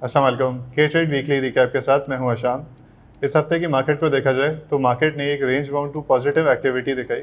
अस्सलाम वालेकुम। के ट्रेड वीकली रिकैप के साथ मैं हूं अशाम। इस हफ्ते की मार्केट को देखा जाए तो मार्केट ने एक range bound to positive activity दिखाई।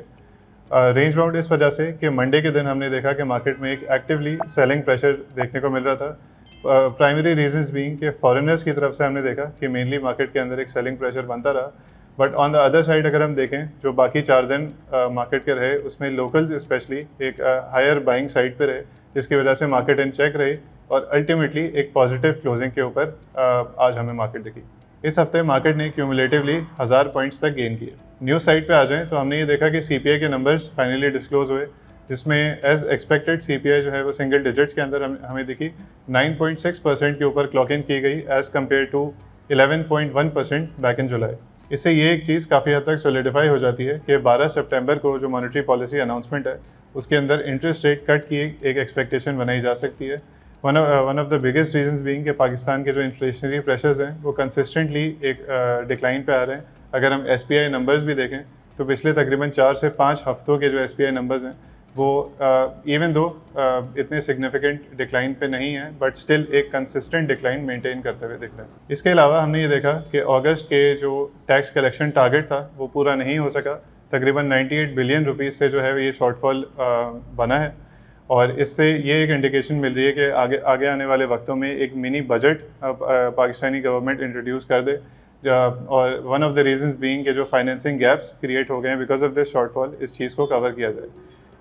रेंज बाउंड इस वजह से कि मंडे के दिन हमने देखा कि मार्केट में एक एक्टिवली सेलिंग प्रेशर देखने को मिल रहा था। प्राइमरी रीजंस बीइंग कि फॉरेनर्स की तरफ से हमने देखा कि मेनली मार्केट के अंदर एक सेलिंग प्रेशर बनता रहा। But on the other side अगर हम देखें जो बाकी 4 दिन मार्केट के रहे उसमें लोकल्स स्पेशली एक हायर बाइंग साइड पे रहे, जिसकी वजह से मार्केट इन चेक रही और अल्टीमेटली एक पॉजिटिव क्लोजिंग के ऊपर आज हमें मार्केट दिखी। इस हफ्ते मार्केट ने क्यूमुलेटिवली 1000 पॉइंट्स तक गेन किए। न्यूज़ साइड पे आ जाएं तो हमने ये देखा कि सीपीआई के नंबर्स फाइनली डिस्क्लोज हुए, जिसमें एज एक्सपेक्टेड सीपीआई जो है वो सिंगल डिजिट्स के अंदर हमें दिखी। 9.6% के ऊपर क्लॉक इन की गई as compare to 11.1% back in July. इससे ये एक चीज़ काफ़ी हद तक सोलिडिफाई हो जाती है कि 12 सितंबर को जो मॉनेटरी पॉलिसी अनाउंसमेंट है उसके अंदर इंटरेस्ट रेट कट की एक एक्सपेक्टेशन बनाई जा सकती है। One of the biggest reasons being कि पाकिस्तान के जो इन्फ्लेशनरी प्रेशर्स हैं वो कंसिस्टेंटली एक डिक्लाइन पे आ रहे हैं। अगर हम एसपीआई नंबर्स भी देखें तो पिछले तकरीबन 4 से 5 हफ्तों के जो एसपीआई नंबर्स हैं वो इवन दो इतने सिग्निफिकेंट डिक्लाइन पे नहीं है बट स्टिल एक कंसिस्टेंट डिक्लाइन मेंटेन करते हुए दिख रहे हैं। इसके अलावा हमने ये देखा कि अगस्त के जो टैक्स कलेक्शन टारगेट था वो पूरा नहीं हो सका। तकरीबन 98 बिलियन रुपीज़ से जो है ये शॉर्टफॉल बना है और इससे ये एक इंडिकेशन मिल रही है कि आगे आने वाले वक्तों में एक mini budget Pakistani government introduce कर दे। और one of the reasons being कि जो फाइनेंसिंग गैप्स क्रिएट हो गए हैं बिकॉज ऑफ दिस शॉर्टफॉल, इस चीज़ को कवर किया जाए।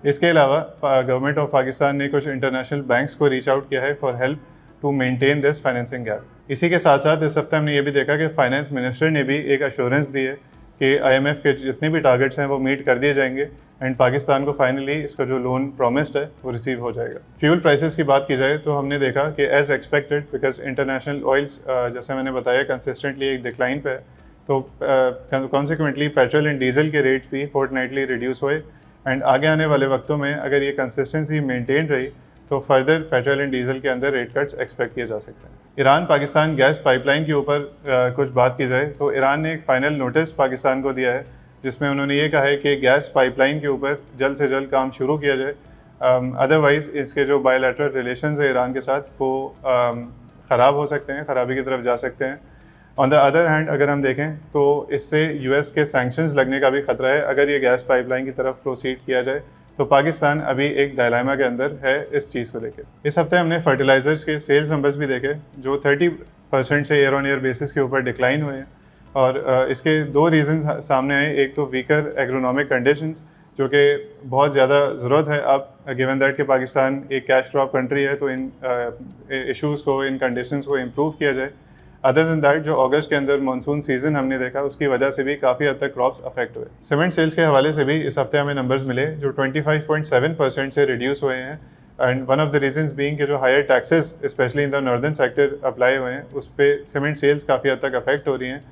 इसके अलावा गवर्नमेंट ऑफ पाकिस्तान ने कुछ इंटरनेशनल बैंक्स को रीच आउट किया है for help to maintain this financing gap. इसी के साथ साथ इस हफ्ते हमने ये भी देखा कि फाइनेंस मिनिस्टर ने भी एक अश्योरेंस दी है कि आईएमएफ के जितने भी टारगेट्स हैं वो मीट कर दिए जाएंगे एंड पाकिस्तान को फाइनली इसका जो लोन प्रॉमिस्ड है वो रिसीव हो जाएगा। फ्यूल प्राइसेस की बात की जाए तो हमने देखा कि as expected because international oils जैसे मैंने बताया कंसिस्टेंटली एक डिक्लाइन पे है, तो कॉन्सिक्वेंटली पेट्रोल एंड डीजल के रेट्स भी फोर्टनाइटली रिड्यूस हुए एंड आगे आने वाले वक्तों में अगर ये कंसिस्टेंसी मेंटेन रही तो फर्दर पेट्रोल एंड डीजल के अंदर रेट कट्स एक्सपेक्ट किए जा सकते हैं। ईरान पाकिस्तान गैस पाइपलाइन के ऊपर कुछ बात की जाए तो ईरान ने एक फ़ाइनल नोटिस पाकिस्तान को दिया है जिसमें उन्होंने ये कहा है कि गैस पाइपलाइन के ऊपर जल्द से जल्द काम शुरू किया जाए। अदरवाइज़ इसके जो बायलैटरल रिलेशंस है ईरान के साथ वो ख़राब हो सकते हैं, ख़राबी की तरफ जा सकते हैं। ऑन द अदर हैंड अगर हम देखें तो इससे यूएस के सैंक्शंस लगने का भी खतरा है अगर ये गैस पाइपलाइन की तरफ प्रोसीड किया जाए। तो पाकिस्तान अभी एक डायलेमा के अंदर है इस चीज़ को लेकर। इस हफ्ते हमने फर्टिलाइजर्स के सेल्स नंबर्स भी देखे जो 30% से ईयर ऑन ईयर बेसिस के ऊपर डिक्लाइन हुए हैं और इसके दो रीज़न सामने आए। एक तो वीकर एग्रोनॉमिक कंडीशंस जो कि बहुत ज़्यादा ज़रूरत है अब गिवन दैट कि पाकिस्तान एक कैश क्रॉप कंट्री है, तो इन इशूज़ को, इन कंडीशंस को इम्प्रूव किया जाए। अदर दिन दैट जो अगस्त के अंदर मानसून सीजन हमने देखा उसकी वजह से भी काफ़ी हद तक क्रॉप्स अफेक्ट हुए। सीमेंट सेल्स के हवाले से भी इस हफ्ते हमें नंबर्स मिले जो 25.7% से रिड्यूस हुए हैं and one of the reasons being कि जो higher taxes specially in the northern sector apply हुए हैं उस पर सीमेंट सेल्स काफ़ी हद तक अफेक्ट हो रही हैं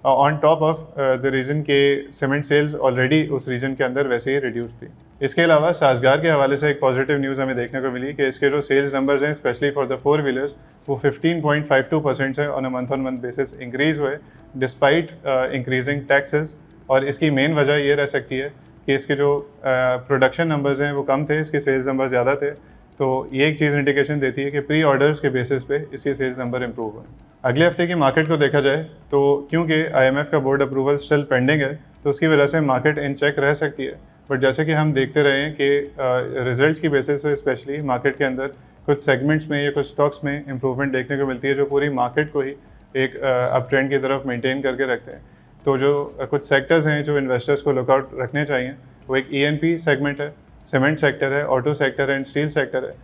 on top of the region के सीमेंट सेल्स ऑलरेडी उस रीजन के अंदर वैसे ही रिड्यूस थी। इसके अलावा साजगार के हवाले से एक पॉजिटिव न्यूज़ हमें देखने को मिली कि इसके जो सेल्स नंबर्स हैं स्पेशली फॉर द 4 व्हीलर्स वो 15.52% से on a month on month basis increase हुए डिस्पाइट इंक्रीजिंग टैक्सेस। और इसकी मेन वजह ये रह सकती है कि इसके जो प्रोडक्शन नंबर्स हैं वो कम थे, इसके सेल्स नंबर ज़्यादा थे। तो ये एक चीज़ इंडिकेशन देती है कि प्री ऑर्डर्स के बेसिस पे इसके सेल्स नंबर इंप्रूव हुए। अगले हफ्ते की मार्केट को देखा जाए तो क्योंकि आईएमएफ का बोर्ड अप्रूवल स्टिल पेंडिंग है तो उसकी वजह से मार्केट इन चेक रह सकती है। बट जैसे कि हम देखते रहे हैं कि रिजल्ट्स की बेसिस पे स्पेशली मार्केट के अंदर कुछ सेगमेंट्स में या कुछ स्टॉक्स में इंप्रूवमेंट देखने को मिलती है जो पूरी मार्केट को ही एक अप ट्रेंड की तरफ मेंटेन करके रखते हैं। तो जो कुछ सेक्टर्स हैं जो इन्वेस्टर्स को लुकआउट रखने चाहिए वो एक ईएनपी सेगमेंट है, सीमेंट सेक्टर है, ऑटो सेक्टर है एंड स्टील सेक्टर है।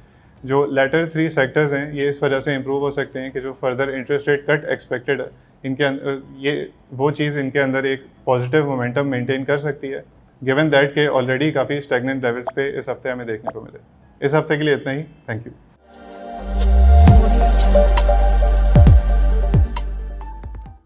जो लेटर 3 सेक्टर्स हैं ये इस वजह से इंप्रूव हो सकते हैं कि जो further interest rate cut expected है इनके अंदर ये वो चीज़ इनके अंदर एक पॉजिटिव मोमेंटम मेंटेन कर सकती है गिवन दैट के ऑलरेडी काफ़ी स्टैग्नेंट लेवल्स पे इस हफ्ते हमें देखने को मिले। इस हफ्ते के लिए इतना ही। Thank you.